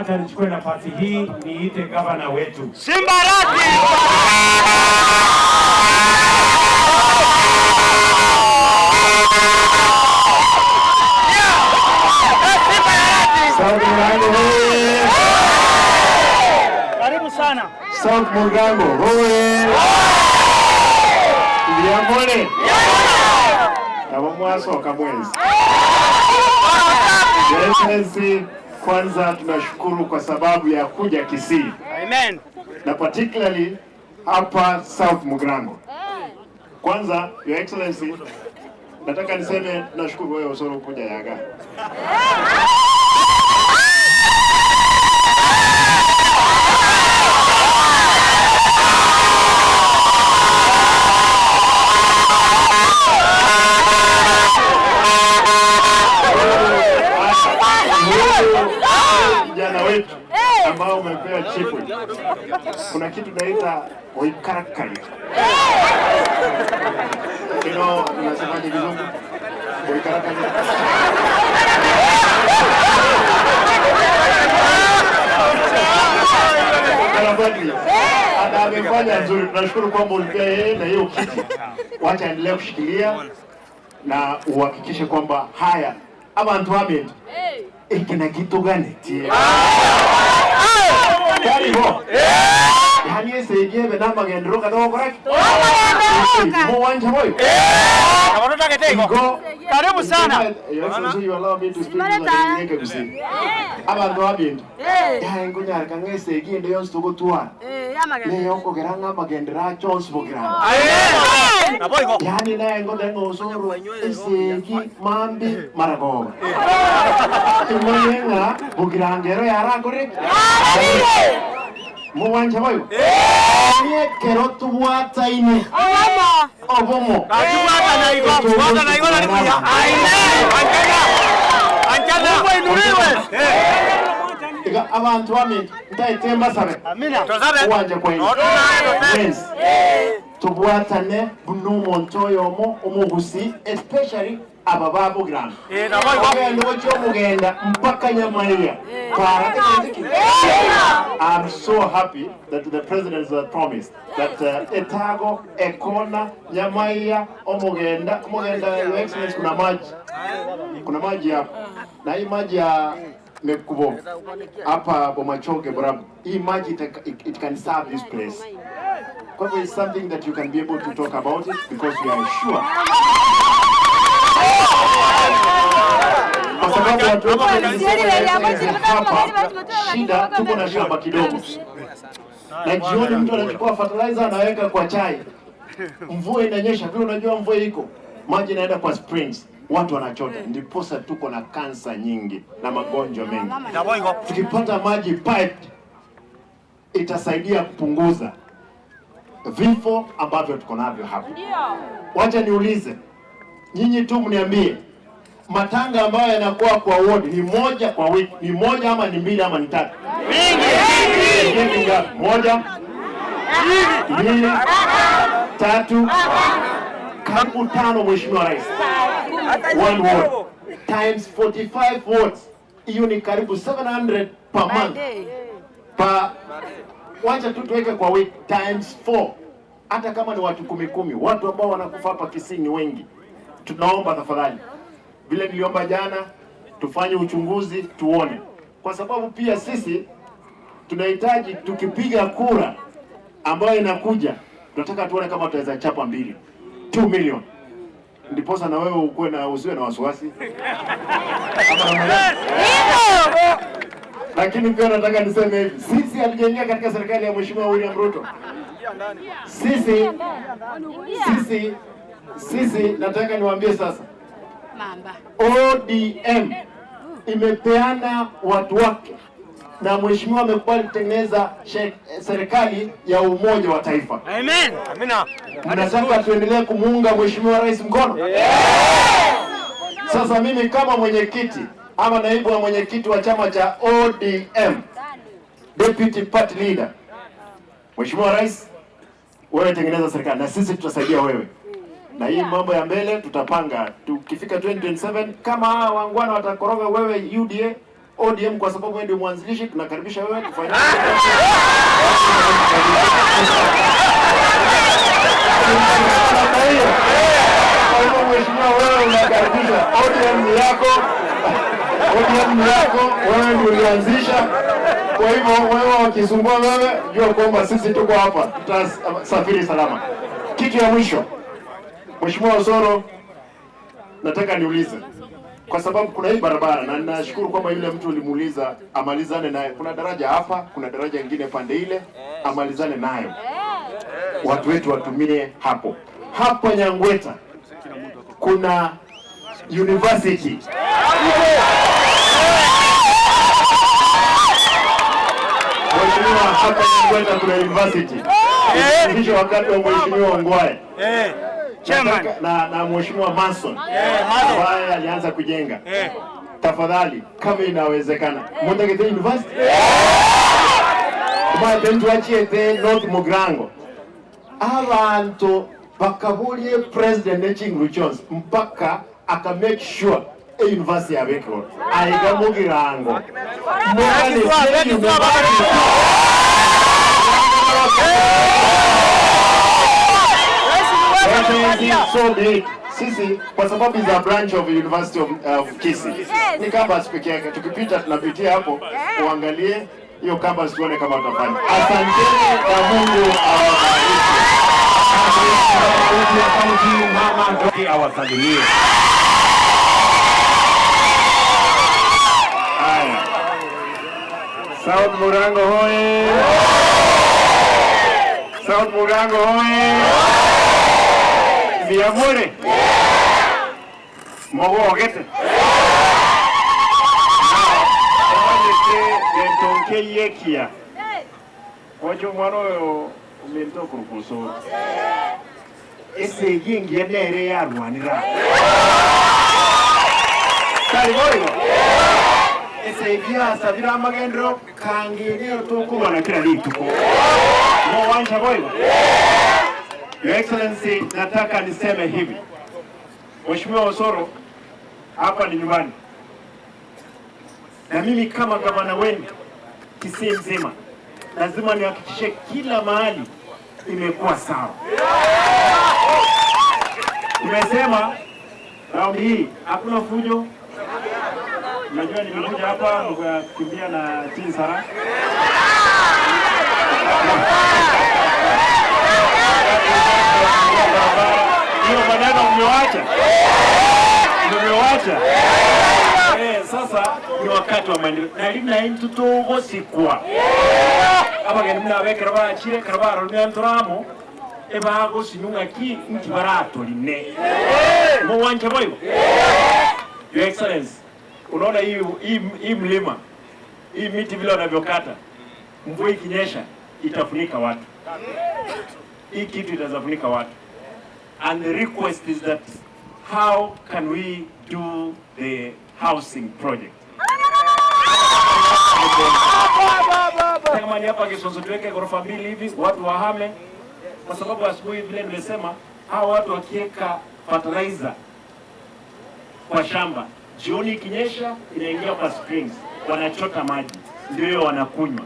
Acha nichukue nafasi hii niite gavana wetu Simba Rati. Karibu sana. South Mugango hoye. Ndiamole. Kama mwasoka mwezi. Excellency, kwanza tunashukuru kwa sababu ya kuja Kisii. Amen. Na particularly hapa South Mugango. Kwanza, Your Excellency, nataka niseme nashukuru wewe Osoro kuja Yaga. Vijana wetu ambao umepewa chifu, kuna kitu naita oikarakari. Unasemaje kizungu? Oikarakari. Amefanya nzuri, tunashukuru kwamba ulipea yeye na hiyo kiti. Wacha endelee kushikilia na uhakikishe kwamba haya abantu wame ikina kitu gani tie karibu yani esegebe namba gendro kadogo koraki muwanja boyo Kaondoka keteko. Karibu sana. You allow me to speak in abantu wabintu yango nyarka ngese ginde yonse tugotwa ne yoko geranga magendera chons bogira Naboygo. yani naye ngo dengo usoro esegi mambi maragoba imenga bugirangero yaragore muwanja boyo ye kero tubwata ine obomo Katuwata na igo, wata na igo na kuya. Amen. Ankana inuriwe. Iga abantu bami ndayitemba sabe. Amina. Tozabe. Uwanje kwenu. Friends. Tubwatane bunumonto yomo omugusi especially abababu grand. Naboygo cyo mugenda mpaka Nyamaiya. I'm so happy that the president has promised that Etago, Ekona, Nyamaiya, omugenda, Your Excellency, kuna maji hapa. Na hii maji ya Mekubo hapa Bomachoge Burabu. Hii maji it can serve this place. Because it's something that you can be able to talk about it because we are sure. Kwa sababu watu hapa shida, tuko na shamba kidogo. Na jioni mtu anachukua fertilizer anaweka kwa chai. Mvua inanyesha, vile unajua mvua iko. Maji inaenda kwa springs. Watu wanachota. Ndiposa tuko na kansa nyingi na magonjwa mengi. Tukipata maji pipe itasaidia kupunguza vifo ambavyo tuko navyo hapa. Wacha niulize. Nyinyi tu mniambie. Matanga ambayo yanakuwa kwa ward ni moja kwa wiki, ni moja ama ni mbili ama ni tatu? Mingi. Moja, mbili, tatu, karibu tano, Mheshimiwa Rais. One ward times 45 wards, hiyo ni karibu 700 per month. Wacha tu tuweke kwa wiki times 4. Hata kama ni watu 10, watu ambao wanakufa hapa Kisii ni wengi. Tunaomba tafadhali, vile niliomba jana, tufanye uchunguzi tuone, kwa sababu pia sisi tunahitaji tukipiga kura ambayo inakuja, tunataka tuone kama tutaweza chapa 2 million, ndiposa na wewe ukuwe na usiwe na wasiwasi. Lakini pia nataka niseme hivi, sisi hatujaingia katika serikali ya Mheshimiwa William Ruto. Sisi nataka niwaambie sasa, ODM imepeana watu wake na Mheshimiwa amekubali kutengeneza serikali ya umoja wa taifa. Amen. Amina. Mnataka tuendelee kumuunga Mheshimiwa Rais mkono? Sasa mimi kama mwenyekiti ama naibu wa mwenyekiti wa chama cha ODM, Deputy Party Leader, Mheshimiwa Rais, wewe tengeneza serikali na sisi tutasaidia wewe. Na hii mambo ya mbele tutapanga. Tukifika 2027 kama wangwana watakoroga wewe UDA, ODM kwa sababu wewe ndio mwanzilishi, tunakaribisha wewe kufanya mheshimiwa, wewe unakaribisha. ODM yako, ODM yako, wewe ndio ulianzisha. Kwa hivyo wewe wakisumbua wewe, jua kwamba sisi tuko hapa, tutasafiri salama. Kitu ya mwisho, Mheshimiwa Osoro, nataka niulize kwa sababu kuna hii barabara na ninashukuru kwamba yule mtu ulimuuliza amalizane naye. Kuna daraja hapa, kuna daraja nyingine pande ile, amalizane nayo. Watu wetu watumie hapo. Hapo Nyangweta kuna university. Mheshimiwa, hapa Nyangweta kuna university. Kisha wakati wa Mheshimiwa Ongwae. Na Mheshimiwa Manson ambaye alianza kujenga. Tafadhali kama inawezekana Mundagete University tuachie North Mugrango abantu bakabulie president Nchinguru Jones mpaka aka make sure a university ya Bekro aiga Mugirango so big. Sisi kwa sababu is a branch of University of Kisii. Ni campus pekee yake. Tukipita tunapitia hapo uangalie hiyo campus tuone kama tutafanya. Asanteni na Mungu awabariki. Mama ndio awasalimie. Haya. South Murango hoye. South Murango hoye. Viamore. Mogo gete. Tonke yekia. Ojo mwana yo umento kurukoso. Ese yingi nere ya rwanira. Karibu. Ese bia sabira magendro kangiri otokubana kila lituko. Mo wanja boy. Your Excellency, nataka niseme hivi. Mheshimiwa Osoro, hapa ni nyumbani. Na mimi kama gavana wenu Kisii mzima, lazima nihakikishe kila mahali imekuwa sawa. Tumesema raundi hii hakuna fujo. Unajua nimekuja hapa kukimbia na Tinsara. Hiyo maneno mmewacha. Sasa ni wakati wa maendeleo. Na elimu na intu tugo sikwa. Aba gani mnaweka raba chire karaba ronye ntoramo eba go sinyunga ki nkibarato line. Mo wanje boyo. Your Excellency, unaona hii mlima. Hii miti vile wanavyokata. Mvua ikinyesha itafunika watu. Hii kitu itazafunika watu. And the request is that how can we do the housing project? Kama ni hapa Kisonso tuweke ghorofa 2 hivi, watu wahame. Kwa sababu asubuhi vile nimesema, hao watu wakiweka fertilizer kwa shamba, jioni ikinyesha inaingia kwa springs, wanachota maji, ndio wanakunywa.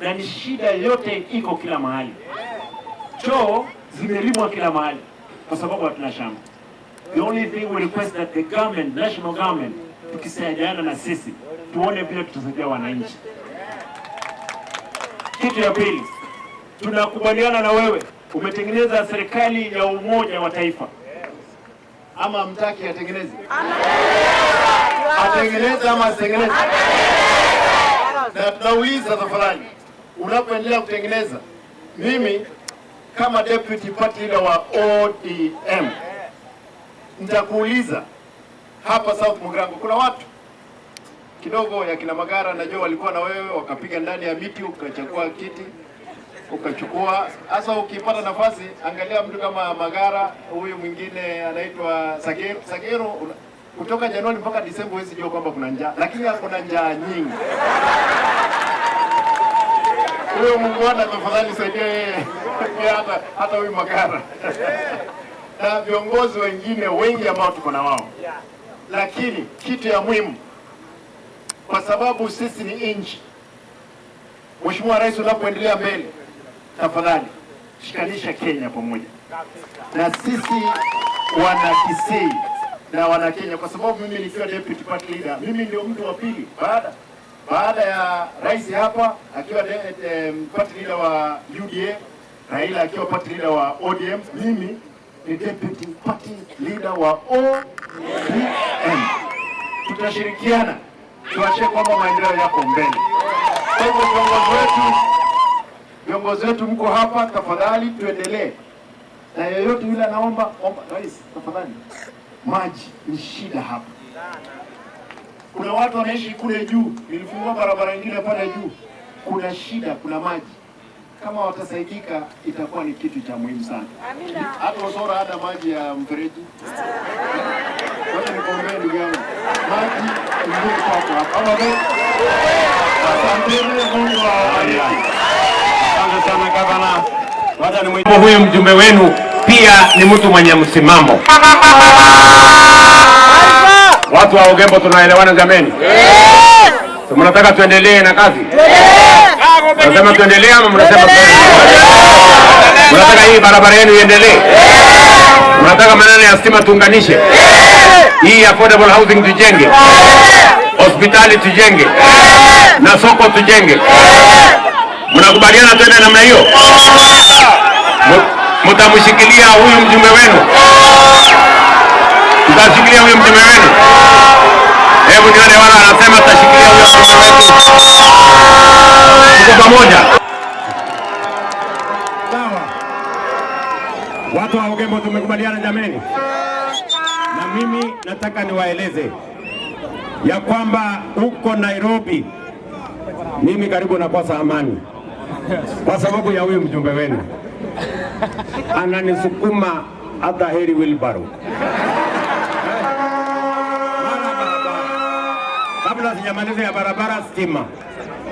Na ni shida yote iko kila mahali. Choo zimelimwa kila mahali kwa sababu hatuna shamba. The only thing we request that the government, national government, tukisaidiana na sisi, tuone vile tutasaidia wananchi. Kitu ya pili, tunakubaliana na wewe, umetengeneza serikali ya umoja wa taifa. Ama mtaki atengeneze? Atengeneze ama atengeneze? Na tunauliza tafadhali, unapoendelea kutengeneza, mimi kama deputy party leader wa ODM nitakuuliza hapa South Mugrango kuna watu kidogo ya kina Magara, najua walikuwa na wewe wakapiga ndani ya miti ukachukua kiti ukachukua. Sasa ukipata nafasi angalia mtu kama Magara, huyu mwingine anaitwa Sagero kutoka Januari mpaka Disemba huwezi jua kwamba kuna njaa, lakini kuna njaa nyingi. Huyo Mungu ana tafadhali saidie hata huyu Magara. Na viongozi wengine wengi ambao tuko na wao. Lakini kitu ya muhimu, kwa sababu sisi ni nchi. Mheshimiwa Rais, unapoendelea mbele, tafadhali shikanisha Kenya pamoja na sisi wana Kisii na wana Kenya, kwa sababu mimi nikiwa deputy party leader, mimi ndio mtu wa pili baada ya rais hapa akiwa party leader wa UDA, Raila akiwa party leader wa ODM, mimi ni deputy party leader wa ODM. Tutashirikiana tuache kwamba maendeleo yako mbele. Kwa hivyo viongozi wetu mko hapa, tafadhali tuendelee. Na yeyote yule anaomba rais, tafadhali, maji ni shida hapa. Kuna watu wanaishi kule juu, nilifungua barabara nyingine pale juu, kuna shida, kuna maji. Kama watasaidika itakuwa ni kitu cha muhimu sana. Hata usora hata maji ya mfereji. Wacha nikuombee ndugu yangu. Maji ndio kwako hapa. Asante Mungu awabariki. Asante sana gavana. Wacha nimwite huyu mjumbe wenu pia ni mtu mwenye msimamo. Watu wa Ugembo tunaelewana jameni? Mnataka tuendelee na kazi? Mnasema tuendelee ama mnasema mnataka hii barabara yenu iendelee? Mnataka maneno ya stima tuunganishe? Hii affordable housing tujenge? Hospitali tujenge? Na soko tujenge? Mnakubaliana tuende namna hiyo? Mtamshikilia huyu mjumbe wenu? Mtashikilia huyu mjumbe wenu? Hebu nione wala anasema tashikilia huyu mjumbe wenu. Tuko pamoja. Sawa. Watu wa Ugembo tumekubaliana jameni. Na mimi nataka niwaeleze ya kwamba huko Nairobi mimi karibu nakosa amani kwa sababu ya huyu mjumbe wenu. Ananisukuma hata heri wheelbarrow. Kabla sijamaliza ya barabara stima,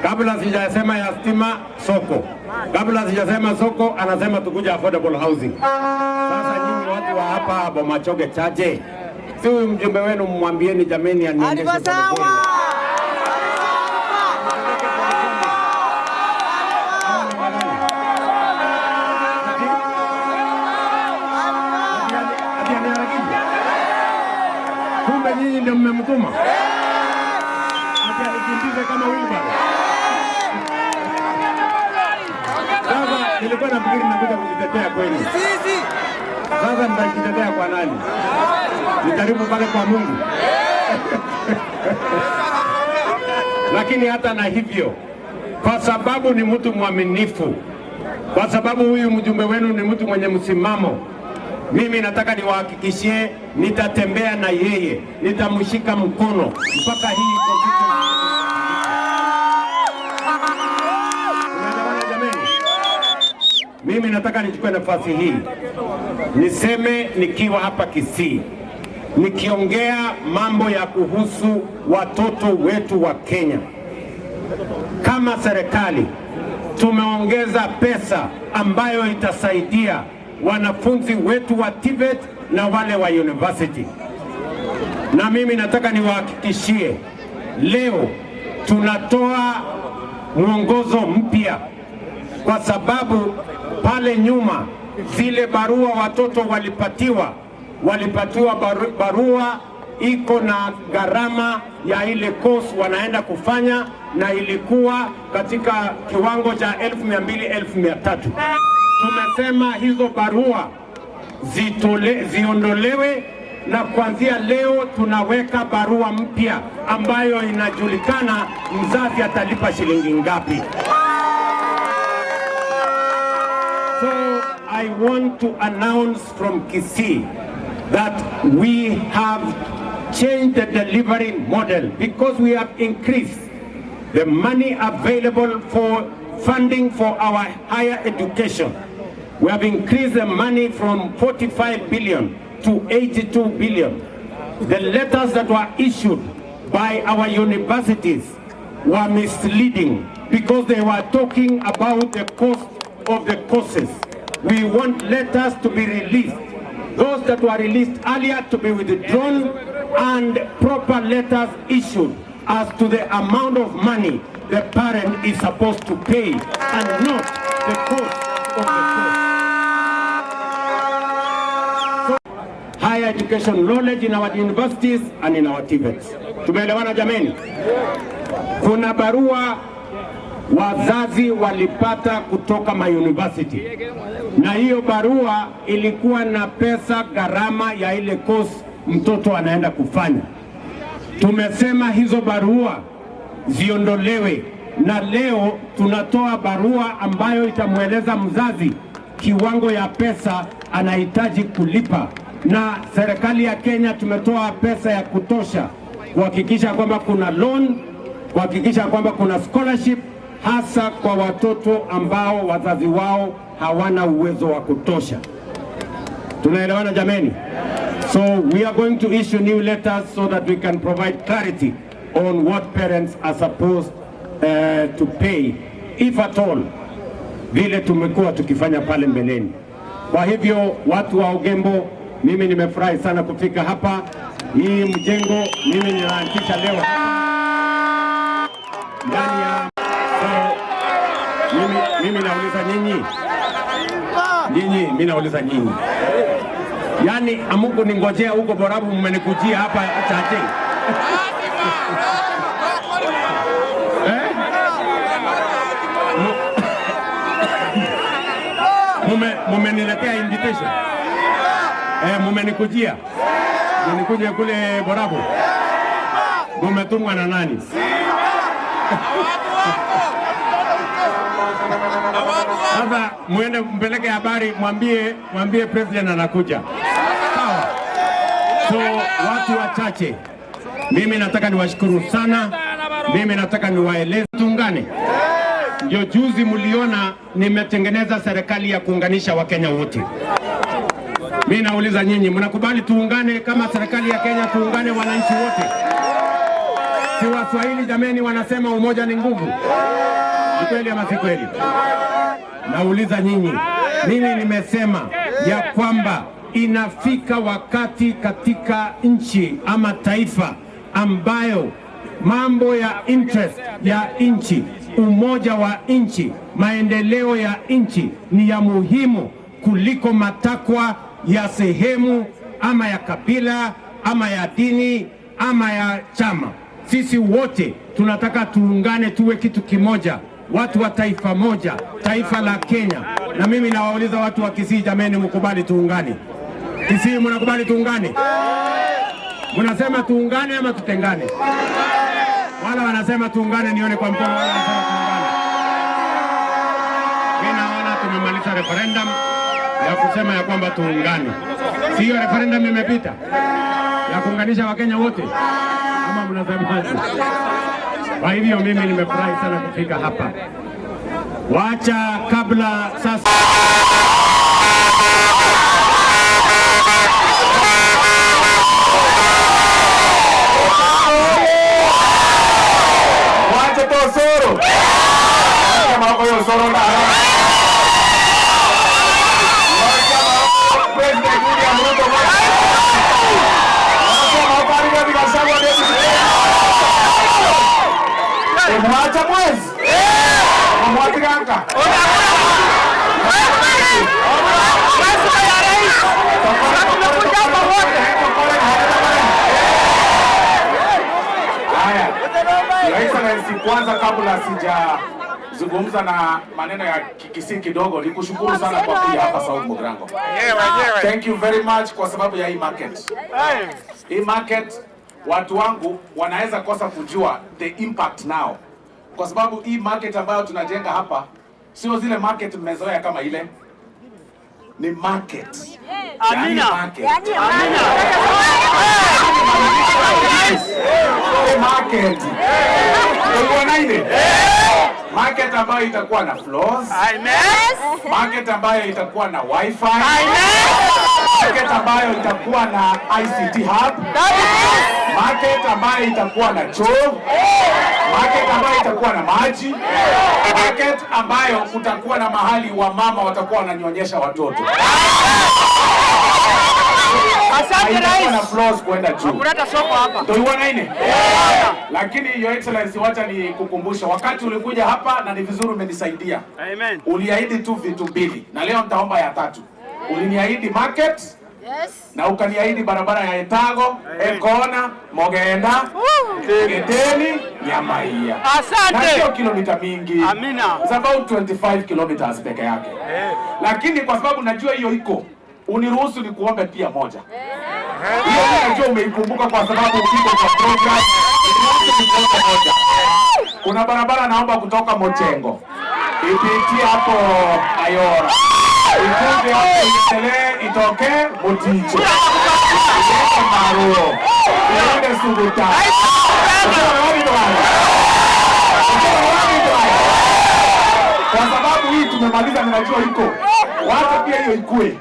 kabla sijasema ya stima soko, kabla sijasema soko anasema tukuja affordable housing. Sasa nyinyi watu wa hapa Bomachoge chache, si huyu mjumbe wenu mwambieni jameni aniendeshe polepole. Kumbe nyinyi ndio mmemtuma alikimbize kama wheelbarrow. Sasa nilikuwa nafikiri nakuja kujitetea kweli. Sasa nitajitetea kwa nani? Nijaribu pale kwa Mungu. Lakini hata na hivyo, kwa sababu ni mtu mwaminifu, kwa sababu huyu mjumbe wenu ni mtu mwenye msimamo, mimi nataka niwahakikishie nitatembea na yeye, nitamshika mkono mpaka hii mimi nataka nichukue nafasi hii niseme nikiwa hapa Kisii, nikiongea mambo ya kuhusu watoto wetu wa Kenya. Kama serikali tumeongeza pesa ambayo itasaidia wanafunzi wetu wa TVET na wale wa university. Na mimi nataka niwahakikishie leo tunatoa mwongozo mpya, kwa sababu pale nyuma zile barua watoto walipatiwa barua iko na gharama ya ile course wanaenda kufanya, na ilikuwa katika kiwango cha 1200 1300. Tumesema hizo barua ziondolewe, na kuanzia leo tunaweka barua mpya ambayo inajulikana mzazi atalipa shilingi ngapi. So I want to announce from Kisii that we have changed the delivery model because we have increased the money available for funding for our higher education. We have increased the money from 45 billion to 82 billion. The letters that were issued by our universities were misleading because they were talking about the cost of the courses. We want letters to be released, those that were released earlier to be withdrawn, and proper letters issued as to the amount of money the parent is supposed to pay and not the cost of the course. So, higher education knowledge in our universities and in our TVETs. Tumeelewana jameni? Kuna barua wazazi walipata kutoka university, na hiyo barua ilikuwa na pesa gharama ya ile course mtoto anaenda kufanya. Tumesema hizo barua ziondolewe, na leo tunatoa barua ambayo itamweleza mzazi kiwango ya pesa anahitaji kulipa, na serikali ya Kenya tumetoa pesa ya kutosha kuhakikisha kwamba kuna loan, kuhakikisha kwamba kuna scholarship, hasa kwa watoto ambao wazazi wao hawana uwezo wa kutosha. Tunaelewana jameni? So we are going to issue new letters so that we can provide clarity on what parents are supposed to pay, if at all, vile tumekuwa tukifanya pale mbeleni. Kwa hivyo watu wa Ugembo, mimi nimefurahi sana kufika hapa. Hii mjengo mimi ninaanzisha leo ndani ya mimi nauliza nyinyi, mimi nauliza nyinyi, yani amuku ningojea huko Borabu, mmenikujia hapa Chache mumeniletea invitation mumenikujia munikuje kule Borabu, mumetumwa na nani? Sasa muende mpeleke habari, mwambie president anakuja. Sawa. So watu wachache, mimi nataka niwashukuru sana, mimi nataka niwaeleze tuungane. Ndio juzi mliona nimetengeneza serikali ya kuunganisha Wakenya wote. Mimi nauliza nyinyi, mnakubali tuungane kama serikali ya Kenya, tuungane wananchi wote? Si Waswahili jameni wanasema umoja ni nguvu? Ni kweli ama si kweli? Nauliza nyinyi, mimi nimesema ya kwamba inafika wakati katika nchi ama taifa ambayo mambo ya interest ya nchi, umoja wa nchi, maendeleo ya nchi ni ya muhimu kuliko matakwa ya sehemu ama ya kabila ama ya dini ama ya chama. Sisi wote tunataka tuungane, tuwe kitu kimoja, watu wa taifa moja, taifa la Kenya. Na mimi nawauliza watu wa Kisii, jameni, mkubali tuungane? Kisii mnakubali tuungane? Mnasema tuungane ama tutengane? Wala wanasema tuungane, nione kwa mkono. Wala wanasema tuungane. Mimi naona tumemaliza referendum ya kusema ya kwamba tuungane. Si hiyo referendum imepita ya kuunganisha Wakenya wote, ama mnasema? Kwa hivyo mimi nimefurahi sana kufika hapa. Wacha kabla sasa wacha tosoro kama kwa hiyo soro na President William Ruto mwacha mwezi mwatiganga kwanza, kabla sijazungumza na maneno ya Kisii kidogo, nikushukuru sana kwa kuja hapa South Mugrango. Thank you very much kwa sababu ya hii market. Hii market watu wangu wanaweza kosa kujua the impact now, kwa sababu hii market ambayo tunajenga hapa sio zile market mmezoea kama ile. Ni market. Amina. Amina. Market. Unaona ile? Market ambayo itakuwa na floors. Amen. Market ambayo itakuwa na wifi. Amen. Market ambayo itakuwa na ICT hub. Market ambayo itakuwa na choo. Market ambayo itakuwa na maji. Market ambayo kutakuwa na mahali wa mama watakuwa wananyonyesha watoto. Asante rais. Na floors kwenda juu. Kuleta soko hapa. Ndio uone nini? Lakini your excellency, wacha ni kukumbusha wakati ulikuja hapa na ni vizuri umenisaidia. Amen. Uliahidi tu vitu mbili na leo nitaomba ya tatu. Uliniahidi market. Yes. Na ukaniahidi barabara ya Etago, Ekona, Mogenda, Gedeni, Nyamaia. Asante. Na sio kilomita mingi. Amina. It's about 25 kilometers peke yake. Lakini kwa sababu najua hiyo iko, uniruhusu ni kuombe pia moja. Hiyo najua umeikumbuka kwa sababu ukiko kwa program. Uniruhusu ni kuombe moja. Kuna barabara naomba kutoka Mochengo. Ipitie hapo Ayora. Ikuje hapo Itele, itoke Moticho. Itoke Maruo. Iende Suguta. Kwa sababu hii tumemaliza, ninajua iko. Wacha pia hiyo ikue.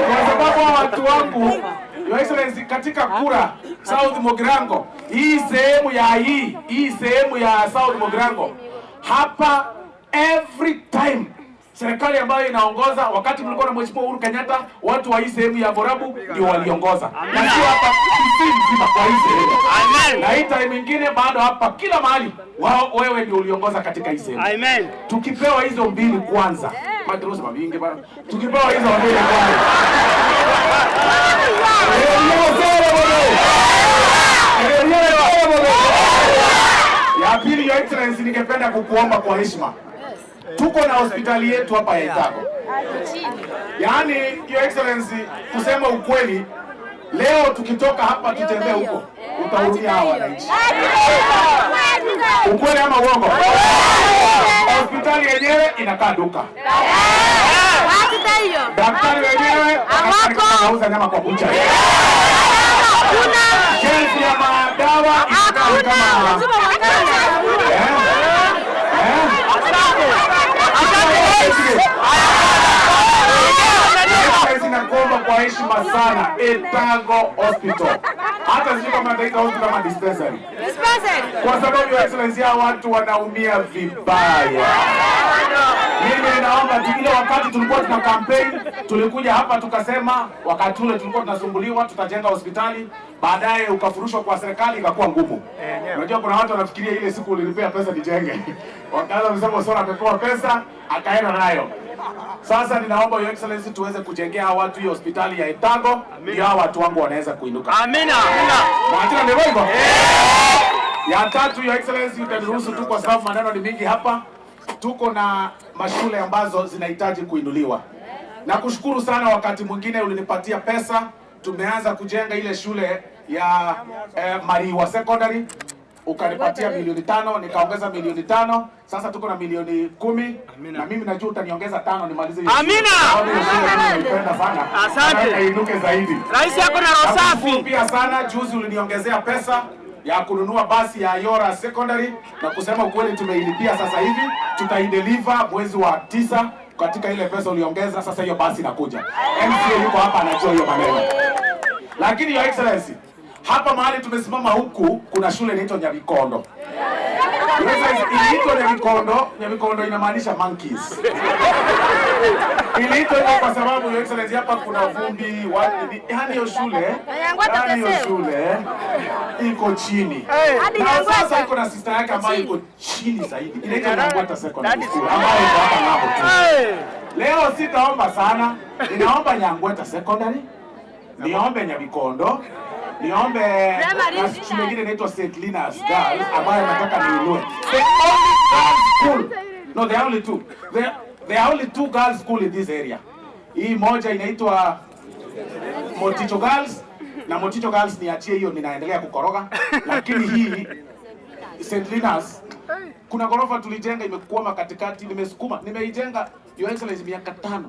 Kwa sababu watu wangu, Your Excellency, katika kura South Mogrango, hii sehemu ya South Mogrango, hapa every time serikali ambayo inaongoza, wakati mlikuwa na Mheshimiwa Uhuru Kenyatta, watu wa hii sehemu ya Borabu ndio waliongoza. Na sio hapa mzima kwa hii sehemu. Amen. Na hii time nyingine bado hapa kila mahali wewe ndio uliongoza katika hii sehemu. Amen. Tukipewa hizo mbili kwanza, madrosa mavingi bana. Tukipewa hizo mbili kwanza. Ya pili, Your Excellency, ningependa kukuomba kwa heshima. Tuko na hospitali yetu hapa ya Etago. Yaani, Your Excellency, kusema ukweli, leo tukitoka hapa tutembee huko, utaumia hawa wananchi. Ukweli ama uongo? Hospitali yenyewe inakaa duka. Daktari wenyewe anauza nyama kwa bucha. Shelf ya madawa inakaa kama nakuomba kwa heshima sana, Etago Hospital. Hata sisi kama Etago Hospital kama dispensary. Kwa sababu Your Excellency, hawa watu wanaumia vibaya. Mimi ninaomba ile wakati tulikuwa tuna campaign, tulikuja hapa tukasema wakati ule tulikuwa tunasumbuliwa tutajenga hospitali, baadaye ukafurushwa kwa serikali ikakuwa ngumu. Unajua kuna watu wanafikiria ile siku ulinipea pesa nijenge. Wakaanza kusema sora amepewa pesa akaenda nayo. Sasa ninaomba Your Excellency tuweze kujengea watu hiyo hospitali ya Etago, ndio hao watu wangu wanaweza kuinuka. Amina. Mwatina ndio hivyo. Ya tatu, Your Excellency, utaniruhusu tu kwa sababu maneno ni mingi hapa. Tuko na mashule ambazo zinahitaji kuinuliwa. Na kushukuru sana, wakati mwingine ulinipatia pesa, tumeanza kujenga ile shule ya Mariwa Secondary. Ukanipatia milioni 5, nikaongeza milioni 5. Sasa tuko na milioni 10. Na mimi najua utaniongeza 5 nimalize hiyo. Amina. Naipenda sana. Asante. Inuke zaidi. Rais yako na roho safi. Pia sana, juzi uliniongezea pesa ya kununua basi ya Ayora Secondary, na kusema ukweli tumeilipia sasa hivi, tutaideliver mwezi wa 9 katika ile pesa uliongeza. Sasa hiyo basi inakuja. MCA yuko hapa anajua hiyo maneno. Lakini Your Excellency, hapa mahali tumesimama huku kuna shule inaitwa Nyabikondo. Iliitwa Nyabikondo, Nyabikondo inamaanisha monkeys. Iliitwa hivyo kwa sababu Your Excellency, hapa kuna vumbi, yaani hiyo shule iko chini. Na sasa iko na sister yake ambayo iko chini zaidi. Inaitwa Nyangweta Secondary School ambayo iko hapa ng'ambo tu. Leo sitaomba sana, ninaomba Nyangweta Secondary, niombe Nyabikondo, niombe shule nyingine inaitwa St. Linus Girls ambayo nataka niinue. The only girls school. No, there are only two. There are only two girls school in this area. Hii moja inaitwa Moticho Girls, na Moticho Girls niachie hiyo, ninaendelea kukoroga. Lakini hii St. Linus, kuna gorofa tulijenga imekwama katikati, nimeijenga Your Excellency miaka 5,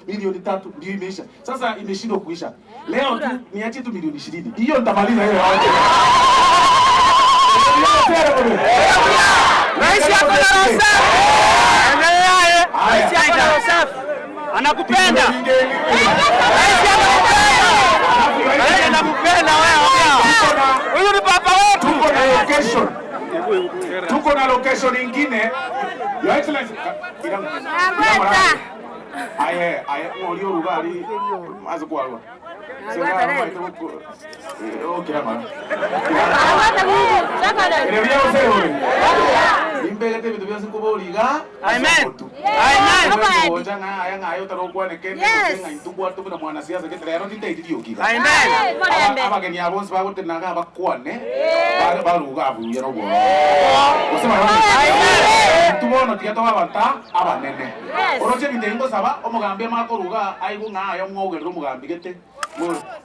milioni 3 ndio imeisha. Sasa imeshindwa kuisha. Leo tu niachie tu milioni 20. Hiyo nitamaliza hiyo yote. Rais yako na roho safi. Endelea. Rais yako na roho safi. Anakupenda. Rais anakupenda. Rais anakupenda wewe. Huyu ni papa wetu. Tuko na location. Tuko na location nyingine. Your Excellency. Aye, olio rugari maze kwalwa. Amen.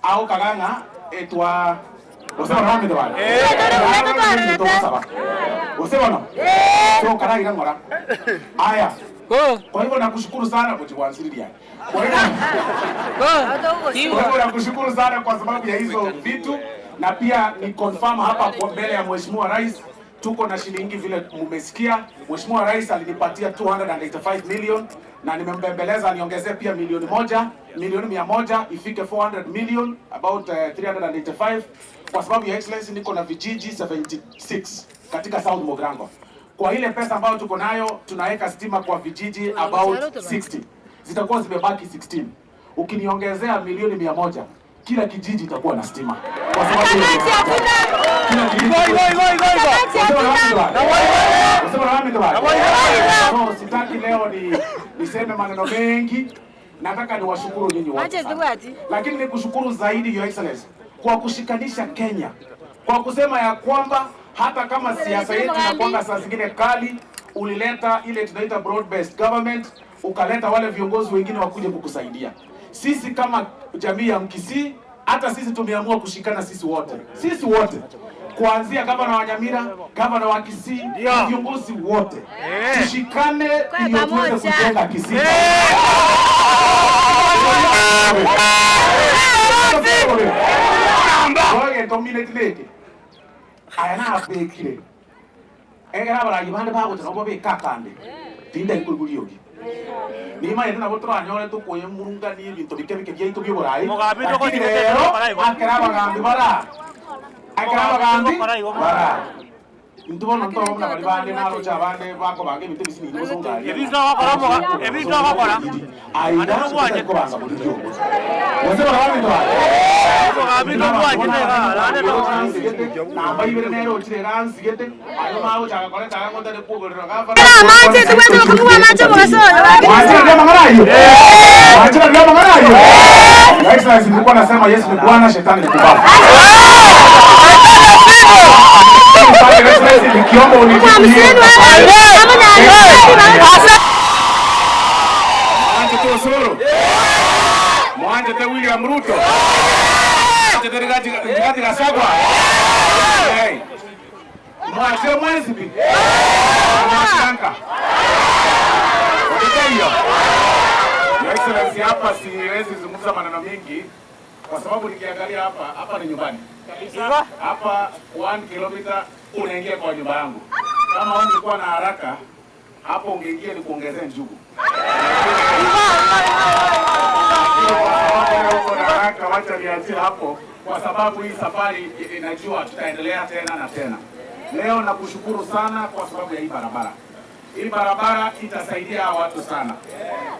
Au kaganga etwa usema rame ndo wale usema no so karagira ngora aya kwa hivyo nakushukuru sana kwa kuanzilia kwa hivyo nakushukuru sana kwa sababu ya hizo vitu na pia ni confirm hapa kwa mbele ya Mheshimiwa Rais tuko na shilingi vile mmesikia. Mheshimiwa Rais alinipatia 285 million na nimembembeleza niongezee pia milioni 100 ifike 400 million about 385 kwa sababu ya Excellency niko na vijiji 76 katika South Mogrango. Kwa ile pesa ambayo tuko nayo tunaweka stima kwa vijiji about 60. Zitakuwa zimebaki 16. Ukiniongezea milioni 100 kila kijiji itakuwa na stima. Kwa sababu kila kijiji so sitaki leo niseme maneno mengi. Nataka niwashukuru nyinyi wote. Lakini nikushukuru zaidi Your Excellency kwa kushikanisha Kenya. Kwa kusema ya kwamba hata kama siasa yetu inakuwa saa zingine kali, ulileta ile tunaita broad based government, ukaleta wale viongozi wengine wakuje kukusaidia. Sisi kama jamii ya Mkisii, hata sisi tumeamua kushikana sisi wote. Kuanzia gavana wa Nyamira, gavana wa Kisii, viongozi wote. Tushikane ili tuweze kujenga Kisii. Oye, dominate leke. Ayana abekire. Egera bara yibande bago tanobo be kakande. Tinda ikulguliogi. Nima yena botra anyore to koye murunga ni bintu bikebike bye to biborai. Mugabe to ko ni akera bagambi bara. Bara. Ntubo no to na bali bande na rocha bande bako bange bintu bisini ni bosonga. Ebintu bakora moga, ebintu bakora. Aida ko banga bulio. Wose bara bande to. Mugabe to kwa jine la ne to. Na bai bere ne ro chire ran sigete. Ayo ma o chaga kole chaga ngonda de pugo ro ga fara. Mache tu wewe kwa mache mwasono. Mache ndio mangarayo. Mache ndio mangarayo. Excellency nilikuwa nasema Yesu ni Bwana, shetani ni kubavu. Nikiomba unijibu. Mwanje te William Ruto. Mwanje te Rigathi Gachagua. Mwanje Mwesipi. Mwananka. Ndio. Excellency hapa siwezi zungumza maneno mengi kwa sababu nikiangalia hapa ni nyumbani. Hapa 1 kilomita unaingia kwa nyumba yangu. Kama ungekuwa na haraka hapo ungeingia ni kuongezea njugu. Haraka wacha nianzie hapo kwa sababu hii safari inajua tutaendelea tena na tena. Leo nakushukuru sana kwa sababu ya hii barabara. Hii barabara itasaidia watu sana.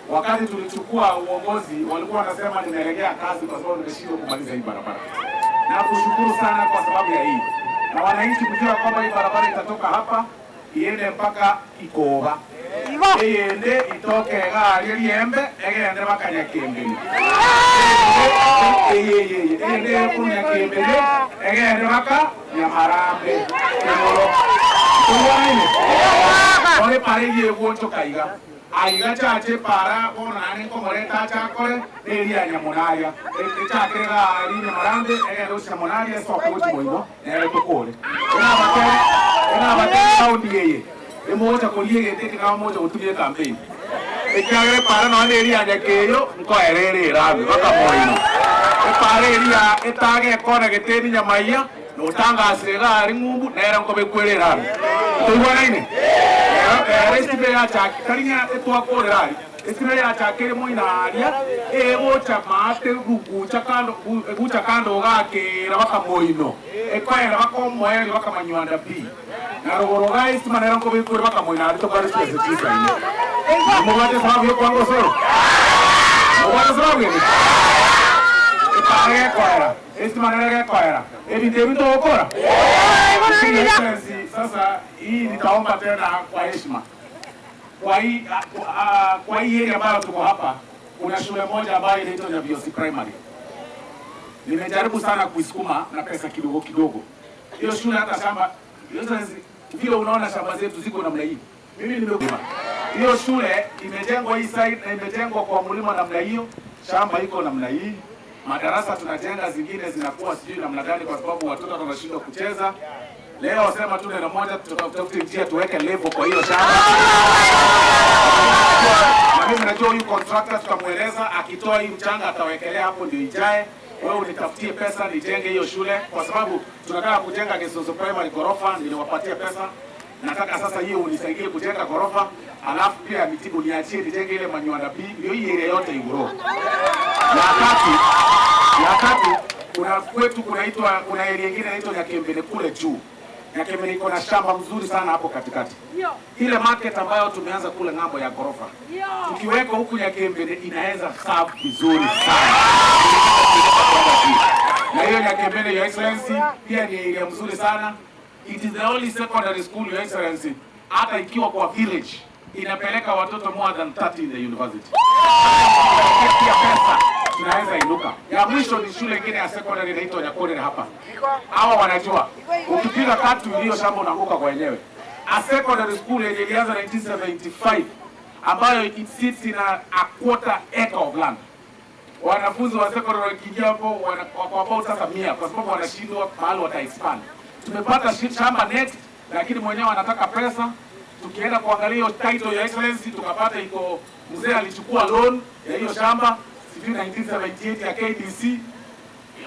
Wakati tulichukua uongozi walikuwa wanasema nimelegea kazi kwa sababu nimeshindwa kumaliza hii barabara. Na kushukuru sana kwa sababu ya hii. Na wananchi kujua kwamba hii barabara itatoka hapa iende mpaka Ikoba. Iende itoke gari liembe egende mpaka Nyakembeni. Iende kunya Kembeni egende mpaka Nyamarambe. Tuone. Ole pare ye wocho kaiga. Aiga chache para onane komoreta chakore neria Nyamunaya. Chakera ali Nyamarambe egende Nyamunaya so kuchi moigo nere tokole. Ena bate saundi yeye. Emoja kolie gete kama moja utumie campaign. Ekagere para no neria Nyakeyo nko erere rabi baka moino. Pare eria etage kona geteni Nyamaiya no tanga sega ari ngumbu nera ngobe kwerera tuwana ine resti ya chaki kalinya etwa korerari esime ya chakere moina aria ego chamate rugu chakando gake rabaka moino ekwera bakomoe baka manywanda bi na rogoro guys manera ngobe kwerera baka moina to bari spese tisa ine mugate sababu yo kwango soro mugate sababu ni Kaya kwara, esti manera kwara. Ebintu okora. Sasa hii nitaomba tena kwa heshima. Kwa hii area ambayo tuko hapa, kuna shule moja ambayo inaitwa Nyabiyosi Primary. Nimejaribu sana kuisukuma na pesa kidogo kidogo. Hiyo shule hata shamba, vile unaona shamba zetu ziko namna hii. Mimi nimekuwa. Hiyo shule imejengwa hii side na imejengwa kwa mlima namna hiyo. Shamba iko namna hii. Madarasa tunajenga zingine zinakuwa sijui namna gani kwa sababu watoto wanashindwa kucheza. Leo wasema tu neno moja tutafute njia tuweke level kwa hiyo shamba. Na mimi najua huyu contractor tutamueleza akitoa hii mchanga atawekelea hapo ndio ijae. Wewe unitafutie pesa nijenge hiyo shule kwa sababu tunataka kujenga Gesoso Primary ghorofa, niliwapatia pesa. Nataka sasa hiyo unisaidie kujenga ghorofa, alafu pia mitibu niachie nijenge ile Manywanda B, ndio hii area yote igoro. Ya tatu kuna kwetu kuna area nyingine inaitwa Nyakembele kule juu. Nyakembele iko na shamba mzuri sana hapo katikati. Ile market ambayo tumeanza kule ng'ambo ya ghorofa. Tukiweka huku Nyakembele inaweza serve vizuri sana. Na hiyo Nyakembele Your Excellency pia ni area mzuri sana. It is the only secondary school Your Excellency hata ikiwa kwa village inapeleka watoto more than 30 in the university. Tunaweza inuka. Ya mwisho ni shule nyingine ya secondary inaitwa Nyakorere hapa. Hawa wanajua. Ukipiga katu hiyo shamba unaanguka kwa wenyewe. A secondary school yenye ilianza 1975 ambayo it sits in a quarter acre of land. Wanafunzi wa secondary wakiingia hapo kwa about sasa 100 kwa sababu wanashindwa mahali wata expand. Tumepata shamba next lakini mwenyewe anataka pesa. Tukienda kuangalia hiyo title ya Excellency tukapata iko mzee alichukua loan ya hiyo shamba 1978 ya KDC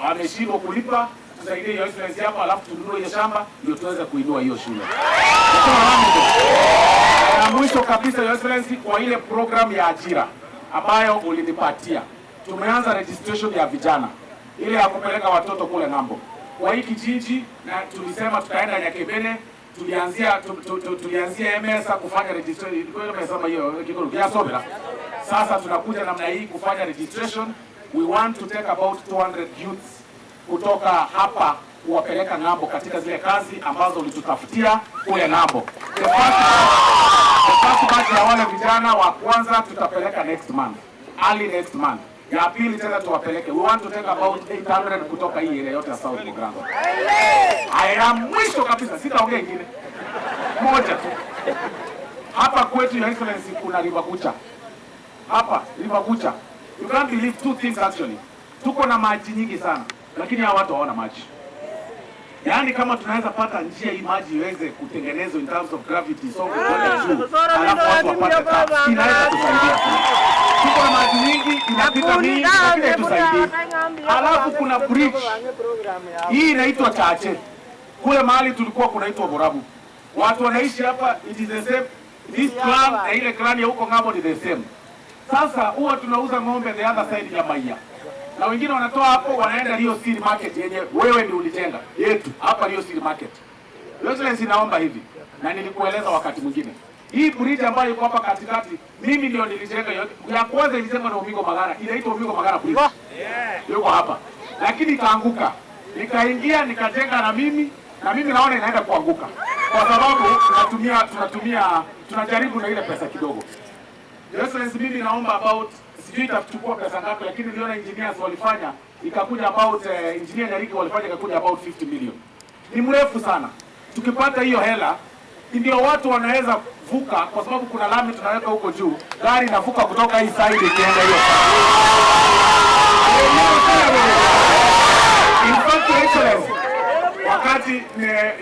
wameshindwa kulipa. Tusaidie hiyo Excellency hapa alafu tununue hiyo shamba ndio tuweze kuinua hiyo shule. Na mwisho kabisa hiyo Excellency kwa ile program ya ajira ambayo ulinipatia. Tumeanza registration ya vijana ile ya kupeleka watoto kule ng'ambo. Kwa hii kijiji na tulisema tutaenda Nyakembele tulianzia MS kufanya registration. Ilikuwa imesema hiyo kikuru ya sobera. Sasa tunakuja namna hii kufanya registration. We want to take about 200 youths kutoka hapa kuwapeleka ng'ambo katika zile kazi ambazo ulitutafutia kule ng'ambo. The first batch ya wale vijana wa kwanza tutapeleka next month, early next month. Ya pili tena tuwapeleke. We want to take about 800 kutoka hii area yote ya South Mugirango. Haya mwisho kabisa sitaongea ingine. Moja tu. Hapa kwetu Your Excellency kuna River Kucha. Hapa River Kucha. You can't believe two things actually. Tuko na maji nyingi sana lakini hawa watu hawana maji. Yaani kama tunaweza pata njia hii maji iweze kutengenezwa in terms of gravity so kwenda juu. Alafu watu wapate taps. Inaweza kusaidia. Tuko na maji nyingi inapita mingi lakini tusaidia. Alafu kuna bridge. Hii inaitwa Chache. Kule mahali tulikuwa kunaitwa Borabu. Watu wanaishi hapa it is the same. This clan na ile clan ya huko ng'ambo ni the same. Sasa huwa tunauza ng'ombe the other side ya Maia. Na wengine wanatoa hapo wanaenda Rio City Market yenye wewe ndio ulijenga yetu hapa Rio City Market. Your Excellency naomba hivi na nilikueleza wakati mwingine. Hii bridge ambayo iko hapa katikati mimi ndio nilijenga ya kwanza ilijengwa na Umigo Magara. Inaitwa Umigo Magara Bridge. Yuko hapa. Lakini ikaanguka. Nikaingia nikajenga na mimi naona inaenda kuanguka. Kwa sababu tunajaribu na ile pesa kidogo. Your Excellency mimi naomba about sijui itachukua pesa ngapi lakini niliona engineers walifanya ikakuja about engineer Nyariki walifanya ikakuja about 50 million. Ni mrefu sana. Tukipata hiyo hela ndio watu wanaweza vuka kwa sababu kuna lami tunaweka huko juu. Gari inavuka kutoka hii side ikienda hiyo. In fact Your Excellency wakati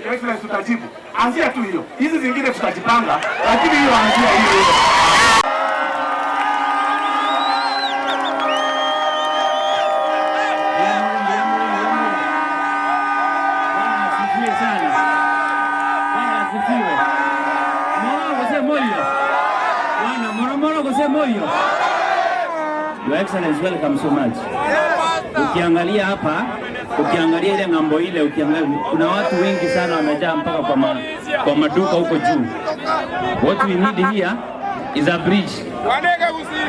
Your Excellency tutajibu. Anzia tu hiyo. Hizi zingine tutajipanga lakini hiyo anzia hiyo. Jose Moyo. Your Excellency, welcome so much. Ukiangalia hapa, ukiangalia ile ngambo ile, ukiangalia kuna watu wengi sana wamejaa mpaka kwa maduka huko juu. What we need here is a bridge.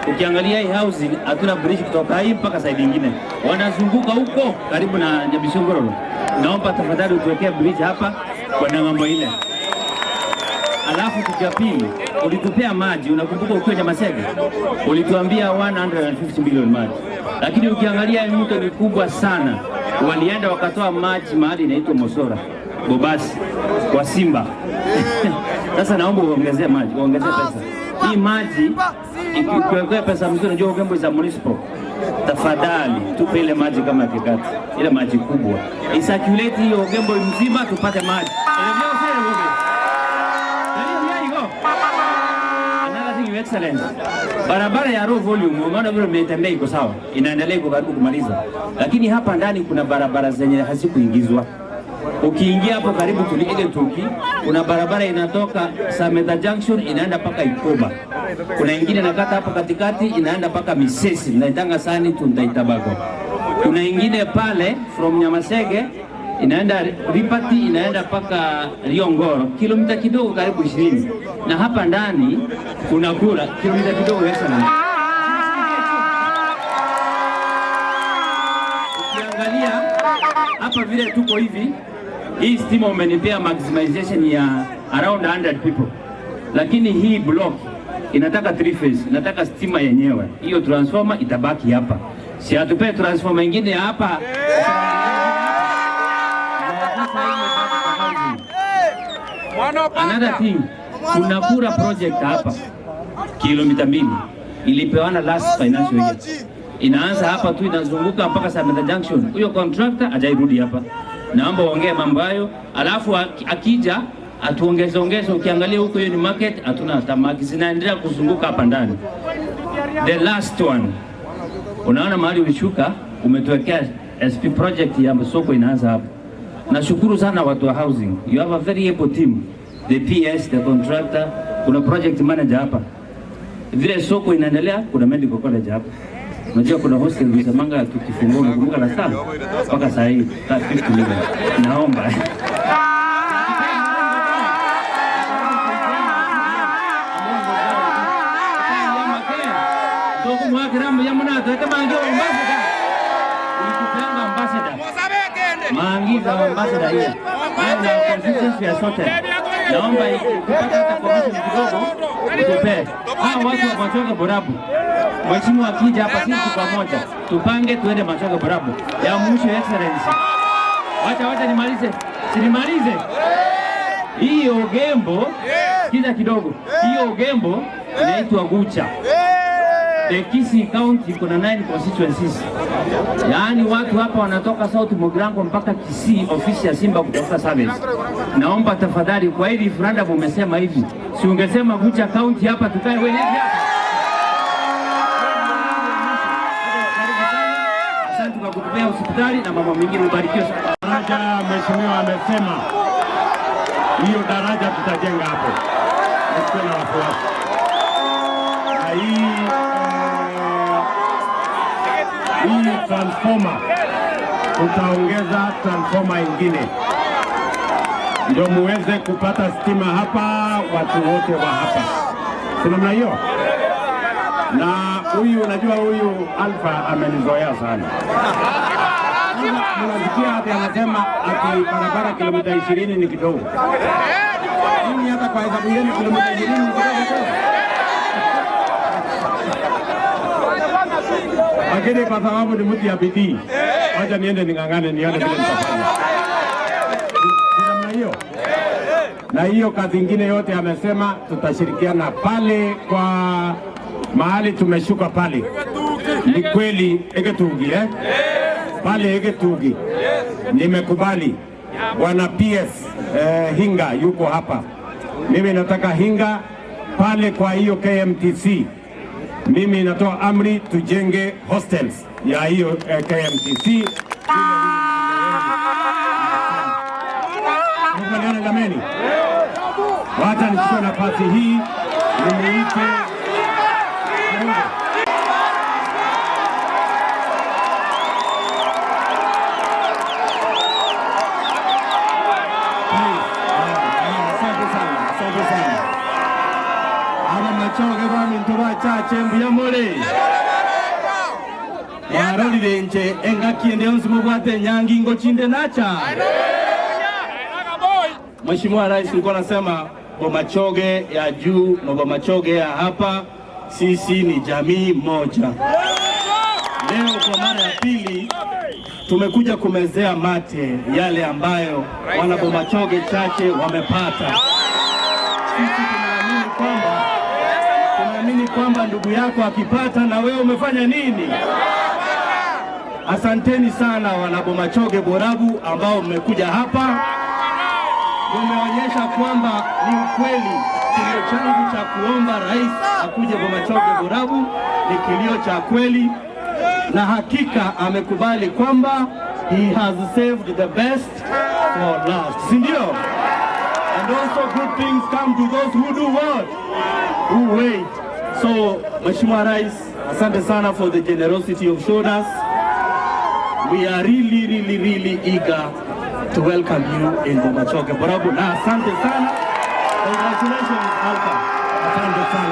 Ukiangalia hii housing hatuna bridge kutoka hii mpaka side nyingine. Wanazunguka huko karibu na Nyabishongoro. Naomba tafadhali utuwekee bridge hapa kwa ngambo ile. Alafu kitu cha pili, ulitupea maji, unakumbuka ukiwa Nyamasege? Ulituambia 150 million maji. Lakini ukiangalia mto ni kubwa sana. Walienda wakatoa maji mahali inaitwa Mosora, Bobasi, kwa Simba. Sasa naomba uongezee maji, uongezee pesa. Hii maji ikiwekwa pesa mzuri, unajua Ugembo za municipal. Tafadhali tupe ile maji kama Kikati, ile maji kubwa. Isirculate hiyo Ugembo mzima tupate maji. Excellence. Barabara ya low volume, umeona vile umetembea iko sawa. Inaendelea iko karibu kumaliza. Lakini hapa ndani kuna barabara zenye hazikuingizwa. Ukiingia hapo karibu tuliege Tuki, kuna barabara inatoka Sameta Junction inaenda paka Ikoba. Kuna ingine nakata hapo katikati inaenda paka Misesi, inaitanga Sani Tundaitabago. Kuna ingine pale from Nyamasege inaenda Ripati inaenda paka Riongoro, kilomita kidogo karibu 20. Na hapa ndani kuna kura kilomita kidogo sana. Ukiangalia hapa vile tuko hivi, hii stima umenipea maximization ya around 100 people. Lakini hii block inataka 3 phase, inataka stima yenyewe. Hiyo transformer itabaki hapa. Si atupe transformer nyingine hapa. Another thing, kuna kura project hapa kilomita 2 ilipewana last financial year. Inaanza hapa tu inazunguka mpaka Sameta Junction. Huyo contractor hajairudi hapa. Naomba uongee mambo hayo, alafu akija atuongeze. Ukiangalia huko hiyo ni market, hatuna tamaki zinaendelea kuzunguka hapa ndani. The last one, unaona mahali ulishuka, umetuwekea SP project ya soko inaanza hapa. Nashukuru sana watu wa housing. You have a very able team. The PS, the contractor, kuna project manager hapa. Vile soko inaendelea, kuna medical college hapa. Unajua kuna hostel Bisamanga tukifungua unakumbuka la sana mpaka saa hii 50 million. Naomba. Toko mwakiramu ya mnato kama ndio ambassador. Ulitupanga ambassador. Maangiza ambassador hiyo. Na consistency ya sote. Naomba kupata hata commission kidogo tupe. Hao watu wa Machoka Borabu. Mheshimiwa akija hapa sisi pamoja tupange tuende Machoka Borabu. Ya mwisho Excellency. Wacha nimalize. Sinimalize. Hii Ugembo kiza kidogo. Hii Ugembo inaitwa Gucha. The Kisii County kuna 9 constituencies. Yaani watu hapa wanatoka South Mogrango mpaka Kisii, ofisi ya Simba kutafuta service. Naomba tafadhali, kwa hili referendum umesema hivi, si ungesema Gucha County hapa tukae wenyewe hapa. Asante kwa kutupea hospitali na mambo mengine, ubarikiwe sana. Daraja mheshimiwa amesema hiyo daraja tutajenga hapo. Usiwe na wasiwasi. Na hii transformer tutaongeza transformer ingine ndio muweze kupata stima hapa, watu wote wa hapa. Si namna hiyo? Na huyu unajua huyu Alpha amenizoea sana. Mnasikia hata anasema ati barabara kilomita 20 ni kidogo. Mimi hata kwa hesabu yenu kilomita 20 ni kidogo. Lakini kwa sababu ni mtu ya bidii, wacha niende ning'ang'ane nione vile nitafanya. Namna hiyo. Na hiyo kazi ingine yote amesema tutashirikiana pale kwa mahali tumeshuka pale. Ni kweli Egetugi pale Egetugi. Nimekubali. Bwana PS Hinga yuko hapa. Mimi nataka Hinga pale kwa hiyo KMTC. Mimi natoa amri tujenge hostels ya hiyo KMTC. Mkubaliana jameni? Wacha nichukue nafasi hii nimuite wachache mbuyamole warorire nje engakiende onsi mubwate nyangi ngochinde nacha. Mheshimiwa Rais, nilikuwa nasema Bomachoge ya juu na Bomachoge ya hapa, sisi ni jamii moja. Leo kwa mara ya pili tumekuja kumezea mate yale ambayo wana Bomachoge chache wamepata. Sisi tunaamini kwamba ndugu yako akipata na wewe umefanya nini? Asanteni sana wana Bomachoge Borabu ambao mmekuja hapa. Umeonyesha kwamba ni ukweli kilio changu cha kuomba rais akuje Bomachoge Borabu ni kilio cha kweli, na hakika amekubali kwamba he has saved the best for last, si ndio? And also good things come to those who do what? Who wait. So Mheshimiwa Rais, asante sana for the generosity you've shown us. We are really eager to welcome you in Bomachoge Borabu. Na asante sana.